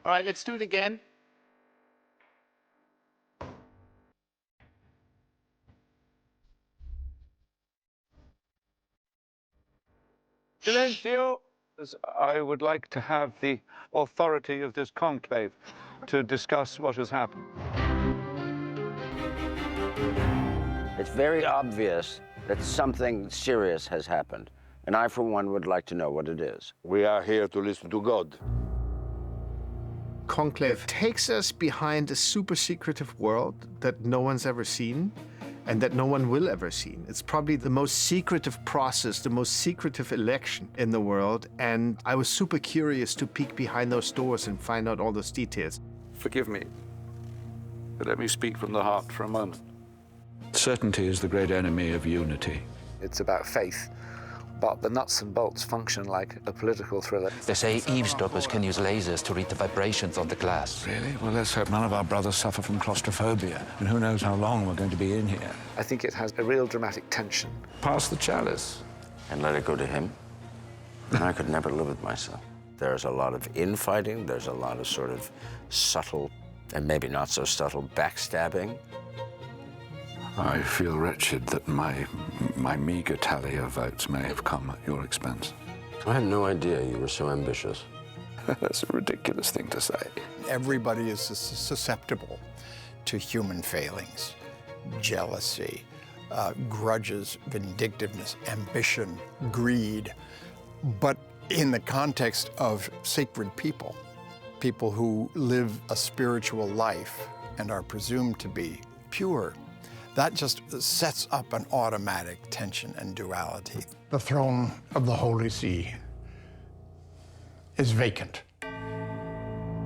All right, let's do it again. Silencio. I would like to have the authority of this conclave to discuss what has happened. It's very obvious that something serious has happened, and I, for one, would like to know what it is. We are here to listen to God. Conclave takes us behind a super secretive world that no one's ever seen and that no one will ever see. It's probably the most secretive process, the most secretive election in the world, and I was super curious to peek behind those doors and find out all those details. Forgive me, but let me speak from the heart for a moment. Certainty is the great enemy of unity. It's about faith, but the nuts and bolts function like a political thriller. They say eavesdroppers can use lasers to read the vibrations on the glass. Really? Well, let's hope none of our brothers suffer from claustrophobia, and who knows how long we're going to be in here. I think it has a real dramatic tension. Pass the chalice. And let it go to him. And I could never live with myself. There's a lot of infighting, there's a lot of sort of subtle, and maybe not so subtle, backstabbing. I feel wretched that my meager tally of votes may have come at your expense. I had no idea you were so ambitious. That's a ridiculous thing to say. Everybody is susceptible to human failings, jealousy, grudges, vindictiveness, ambition, greed. But in the context of sacred people, people who live a spiritual life and are presumed to be pure, that just sets up an automatic tension and duality. The throne of the Holy See is vacant.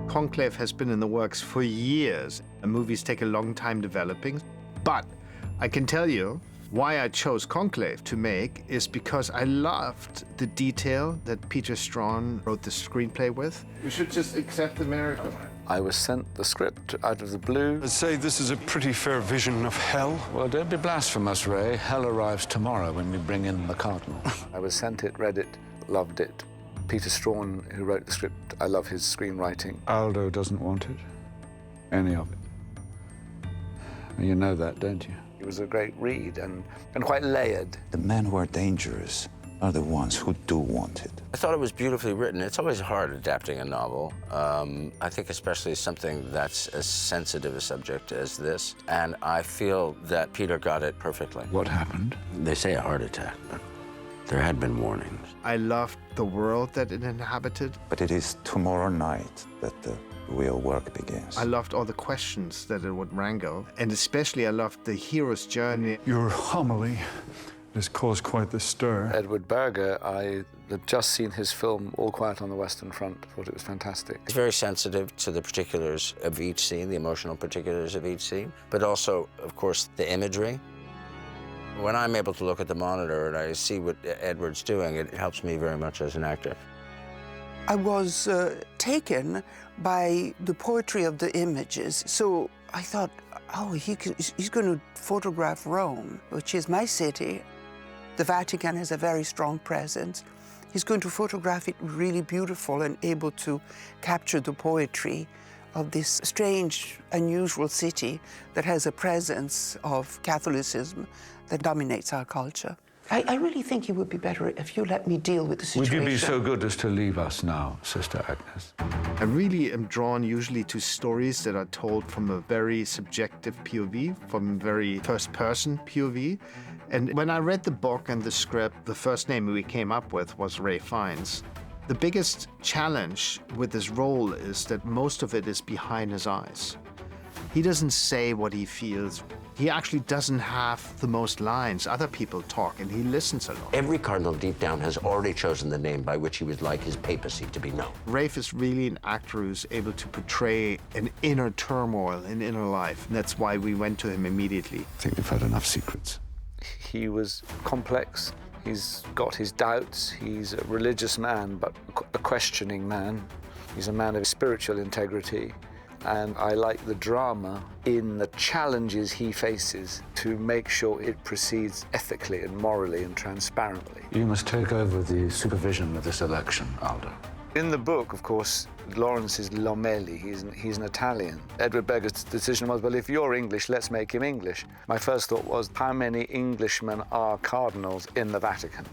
Conclave has been in the works for years. The movies take a long time developing, but I can tell you why I chose Conclave to make is because I loved the detail that Peter Strawn wrote the screenplay with. We should just accept the miracle. I was sent the script out of the blue. I'd say this is a pretty fair vision of hell. Well, don't be blasphemous, Ray. Hell arrives tomorrow when we bring in the cardinal. I was sent it, read it, loved it. Peter Strawn, who wrote the script, I love his screenwriting. Aldo doesn't want it. Any of it. You know that, don't you? It was a great read and quite layered. The men who are dangerous are the ones who do want it. I thought it was beautifully written. It's always hard adapting a novel. I think especially something that's as sensitive a subject as this. And I feel that Peter got it perfectly. What happened? They say a heart attack, but there had been warnings. I loved the world that it inhabited. But it is tomorrow night that the real work begins. I loved all the questions that it would wrangle, and especially I loved the hero's journey. Your homily has caused quite the stir. Edward Berger, I had just seen his film All Quiet on the Western Front, thought it was fantastic. It's very sensitive to the particulars of each scene, the emotional particulars of each scene, but also, of course, the imagery. When I'm able to look at the monitor and I see what Edward's doing, it helps me very much as an actor. I was taken by the poetry of the images, so I thought, oh, he's going to photograph Rome, which is my city. The Vatican has a very strong presence. He's going to photograph it really beautiful and able to capture the poetry of this strange, unusual city that has a presence of Catholicism that dominates our culture. I really think it would be better if you let me deal with the situation. Would you be so good as to leave us now, Sister Agnes? I really am drawn usually to stories that are told from a very subjective POV, from a very first-person POV. And when I read the book and the script, the first name we came up with was Ray Fiennes. The biggest challenge with this role is that most of it is behind his eyes. He doesn't say what he feels. He actually doesn't have the most lines. Other people talk, and he listens a lot. Every cardinal deep down has already chosen the name by which he would like his papacy to be known. Rafe is really an actor who's able to portray an inner turmoil, an inner life. And that's why we went to him immediately. I think we've had enough secrets. He was complex. He's got his doubts. He's a religious man, but a questioning man. He's a man of spiritual integrity. And I like the drama in the challenges he faces to make sure it proceeds ethically and morally and transparently. You must take over the supervision of this election, Aldo. In the book, of course, Lawrence is Lomeli. He's an Italian. Edward Berger's decision was, well, if you're English, let's make him English. My first thought was, how many Englishmen are cardinals in the Vatican?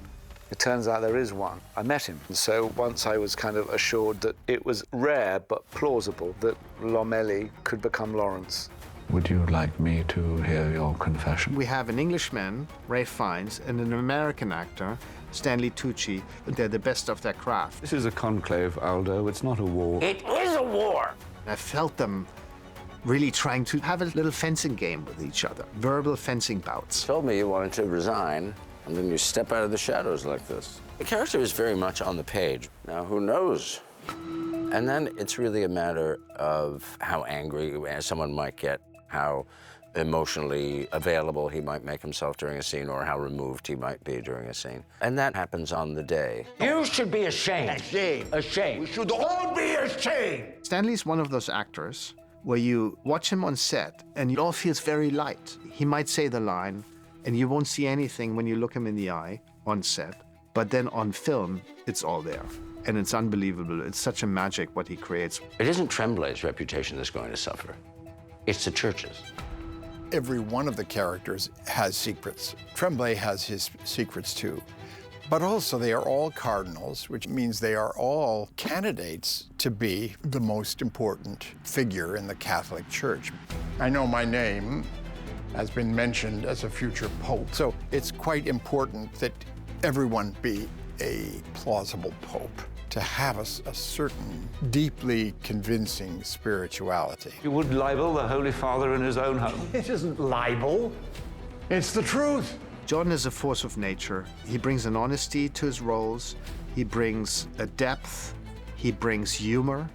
It turns out there is one. I met him. So once I was kind of assured that it was rare but plausible that Lomeli could become Lawrence. Would you like me to hear your confession? We have an Englishman, Ralph Fiennes, and an American actor, Stanley Tucci. They're the best of their craft. This is a conclave, Aldo. It's not a war. It is a war! I felt them really trying to have a little fencing game with each other, verbal fencing bouts. Told me you wanted to resign, and then you step out of the shadows like this. The character is very much on the page. Now, who knows? And then it's really a matter of how angry someone might get, how emotionally available he might make himself during a scene, or how removed he might be during a scene. And that happens on the day. You should be ashamed. Ashamed. Ashamed. We should all be ashamed. Stanley's one of those actors where you watch him on set and it all feels very light. He might say the line and you won't see anything when you look him in the eye on set, but then on film, it's all there. And it's unbelievable. It's such a magic what he creates. It isn't Tremblay's reputation that's going to suffer. It's the church's. Every one of the characters has secrets. Tremblay has his secrets too. But also they are all cardinals, which means they are all candidates to be the most important figure in the Catholic Church. I know my name has been mentioned as a future pope. So it's quite important that everyone be a plausible pope, to have a certain deeply convincing spirituality. You would libel the Holy Father in his own home. It isn't libel. It's the truth. John is a force of nature. He brings an honesty to his roles. He brings a depth. He brings humor.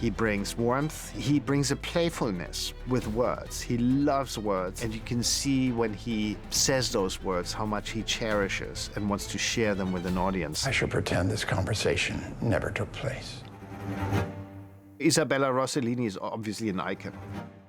He brings warmth. He brings a playfulness with words. He loves words, and you can see when he says those words how much he cherishes and wants to share them with an audience. I shall pretend this conversation never took place. Isabella Rossellini is obviously an icon.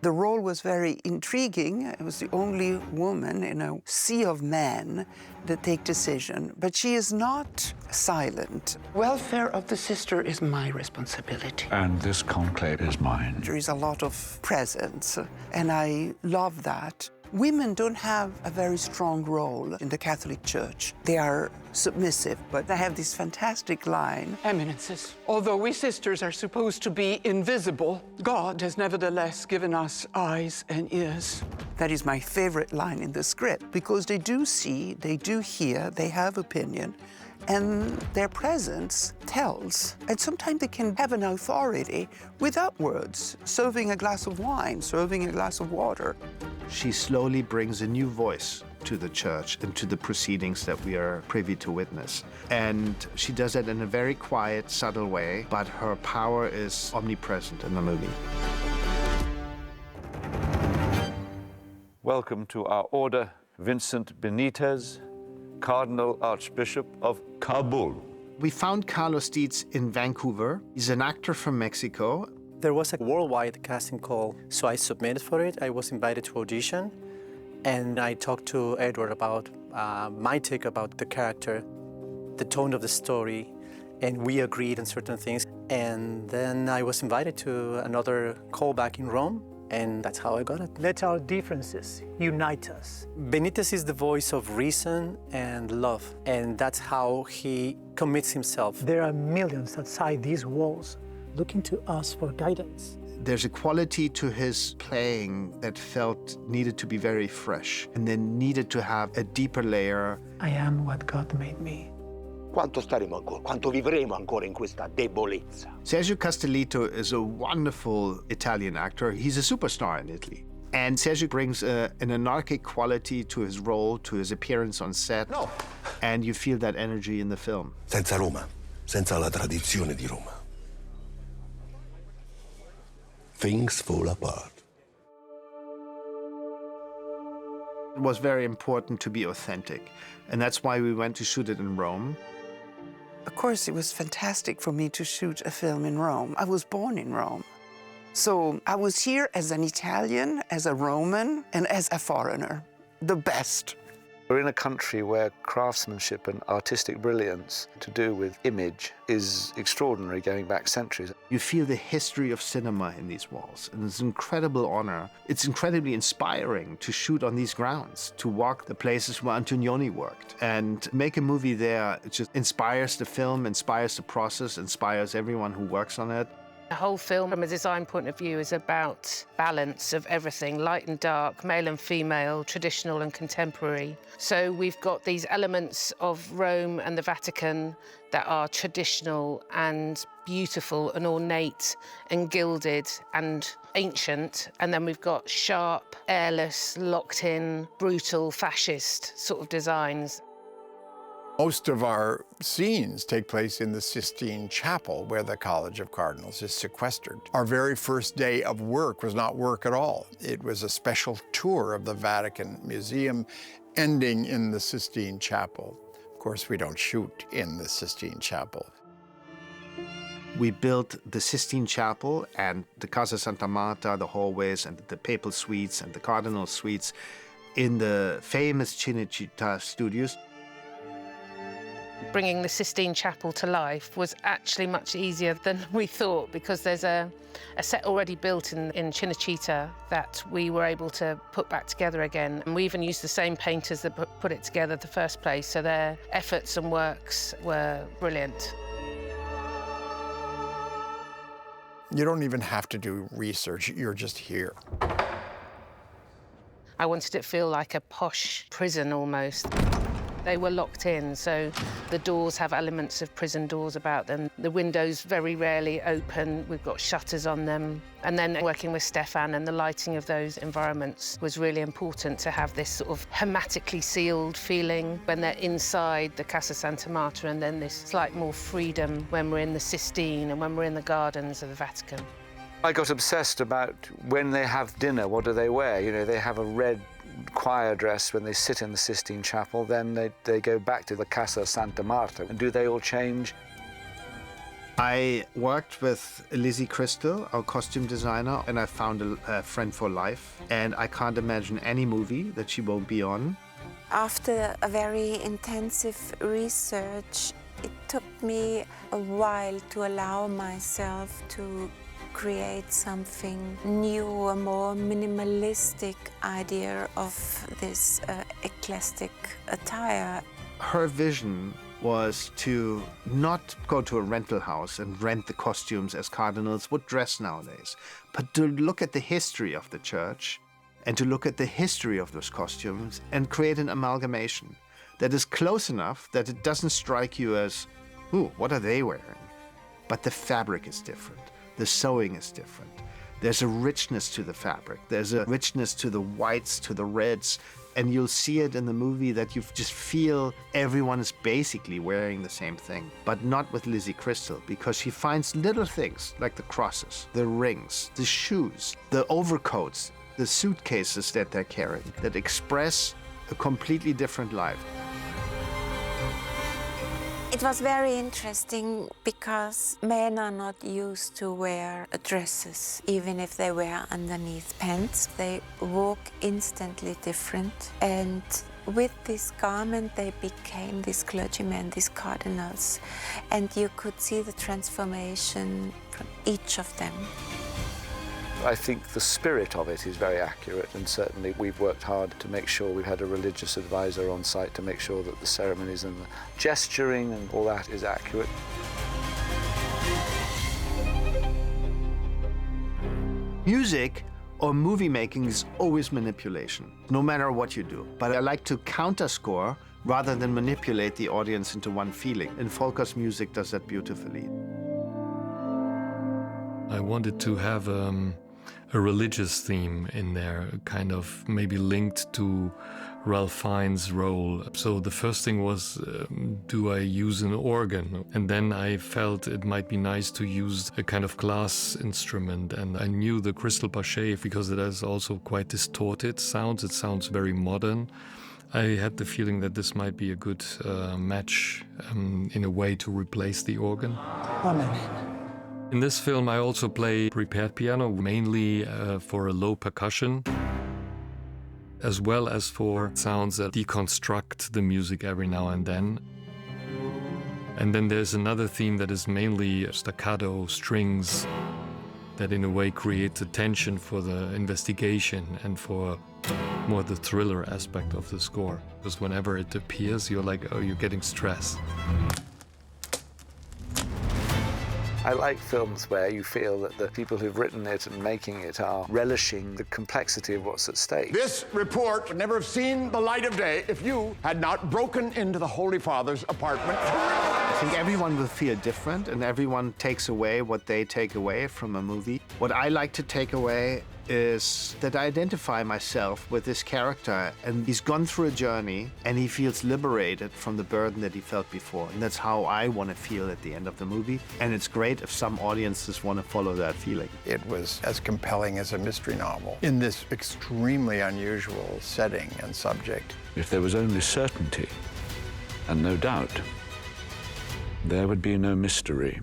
The role was very intriguing. I was the only woman in a sea of men that take decision, but she is not silent. Welfare of the sister is my responsibility. And this conclave is mine. There is a lot of presence, and I love that. Women don't have a very strong role in the Catholic Church. They are submissive, but I have this fantastic line. Eminences, although we sisters are supposed to be invisible, God has nevertheless given us eyes and ears. That is my favorite line in the script, because they do see, they do hear, they have opinion, and their presence tells. And sometimes they can have an authority without words, serving a glass of wine, serving a glass of water. She slowly brings a new voice to the church and to the proceedings that we are privy to witness. And she does it in a very quiet, subtle way, but her power is omnipresent in the movie. Welcome to our order, Vincent Benitez, Cardinal Archbishop of Kabul. We found Carlos Dietz in Vancouver. He's an actor from Mexico. There was a worldwide casting call, so I submitted for it. I was invited to audition, and I talked to Edward about my take about the character, the tone of the story, and we agreed on certain things. And then I was invited to another call back in Rome, and that's how I got it. Let our differences unite us. Benitez is the voice of reason and love, and that's how he commits himself. There are millions outside these walls looking to us for guidance. There's a quality to his playing that felt needed to be very fresh and then needed to have a deeper layer. I am what God made me. Quanto staremo ancora? Quanto vivremo ancora in questa debolezza? Sergio Castellitto is a wonderful Italian actor. He's a superstar in Italy. And Sergio brings an anarchic quality to his role, to his appearance on set. No. And you feel that energy in the film. Senza Roma, senza la tradizione di Roma, things fall apart. It was very important to be authentic, and that's why we went to shoot it in Rome. Of course, it was fantastic for me to shoot a film in Rome. I was born in Rome. So I was here as an Italian, as a Roman, and as a foreigner. The best. We're in a country where craftsmanship and artistic brilliance to do with image is extraordinary, going back centuries. You feel the history of cinema in these walls, and it's an incredible honor. It's incredibly inspiring to shoot on these grounds, to walk the places where Antonioni worked, and make a movie there. It just inspires the film, inspires the process, inspires everyone who works on it. The whole film, from a design point of view, is about balance of everything, light and dark, male and female, traditional and contemporary. So we've got these elements of Rome and the Vatican that are traditional and beautiful and ornate and gilded and ancient. And then we've got sharp, airless, locked in, brutal, fascist sort of designs. Most of our scenes take place in the Sistine Chapel, where the College of Cardinals is sequestered. Our very first day of work was not work at all. It was a special tour of the Vatican Museum, ending in the Sistine Chapel. Of course, we don't shoot in the Sistine Chapel. We built the Sistine Chapel and the Casa Santa Marta, the hallways and the papal suites and the cardinal suites in the famous Cinecittà studios. Bringing the Sistine Chapel to life was actually much easier than we thought, because there's a set already built in Cinecittà that we were able to put back together again. And we even used the same painters that put it together in the first place, so their efforts and works were brilliant. You don't even have to do research, you're just here. I wanted it to feel like a posh prison almost. They were locked in, so the doors have elements of prison doors about them. The windows very rarely open. We've got shutters on them. And then working with Stefan and the lighting of those environments was really important, to have this sort of hermetically sealed feeling when they're inside the Casa Santa Marta, and then this slight more freedom when we're in the Sistine and when we're in the gardens of the Vatican. I got obsessed about when they have dinner, what do they wear? You know, they have a red choir dress when they sit in the Sistine Chapel, then they go back to the Casa Santa Marta. And do they all change? I worked with Lizzie Crystal, our costume designer, and I found a friend for life. And I can't imagine any movie that she won't be on. After a very intensive research, it took me a while to allow myself to create something new, a more minimalistic idea of this eclectic attire. Her vision was to not go to a rental house and rent the costumes as cardinals would dress nowadays, but to look at the history of the church and to look at the history of those costumes and create an amalgamation that is close enough that it doesn't strike you as, ooh, what are they wearing? But the fabric is different. The sewing is different. There's a richness to the fabric. There's a richness to the whites, to the reds, and you'll see it in the movie that you just feel everyone is basically wearing the same thing, but not with Lizzie Crystal, because she finds little things like the crosses, the rings, the shoes, the overcoats, the suitcases that they're carrying that express a completely different life. It was very interesting because men are not used to wear dresses, even if they wear underneath pants. They walk instantly different. And with this garment, they became these clergymen, these cardinals. And you could see the transformation from each of them. I think the spirit of it is very accurate, and certainly we've worked hard to make sure we've had a religious advisor on site to make sure that the ceremonies and the gesturing and all that is accurate. Music or movie making is always manipulation, no matter what you do. But I like to counterscore rather than manipulate the audience into one feeling, and Volker's music does that beautifully. I wanted to have a religious theme in there, kind of maybe linked to Ralph Fiennes' role. So the first thing was, do I use an organ? And then I felt it might be nice to use a kind of glass instrument. And I knew the crystal pache because it has also quite distorted sounds. It sounds very modern. I had the feeling that this might be a good match in a way to replace the organ. Amen. In this film, I also play prepared piano, mainly for a low percussion. as well as for sounds that deconstruct the music every now and then. And then there's another theme that is mainly staccato strings that in a way creates a tension for the investigation and for more the thriller aspect of the score. Because whenever it appears, you're like, oh, you're getting stress. I like films where you feel that the people who've written it and making it are relishing the complexity of what's at stake. This report would never have seen the light of day if you had not broken into the Holy Father's apartment. I think everyone will feel different, and everyone takes away what they take away from a movie. What I like to take away is that I identify myself with this character, and he's gone through a journey and he feels liberated from the burden that he felt before. And that's how I want to feel at the end of the movie. And it's great if some audiences want to follow that feeling. It was as compelling as a mystery novel in this extremely unusual setting and subject. If there was only certainty and no doubt, there would be no mystery.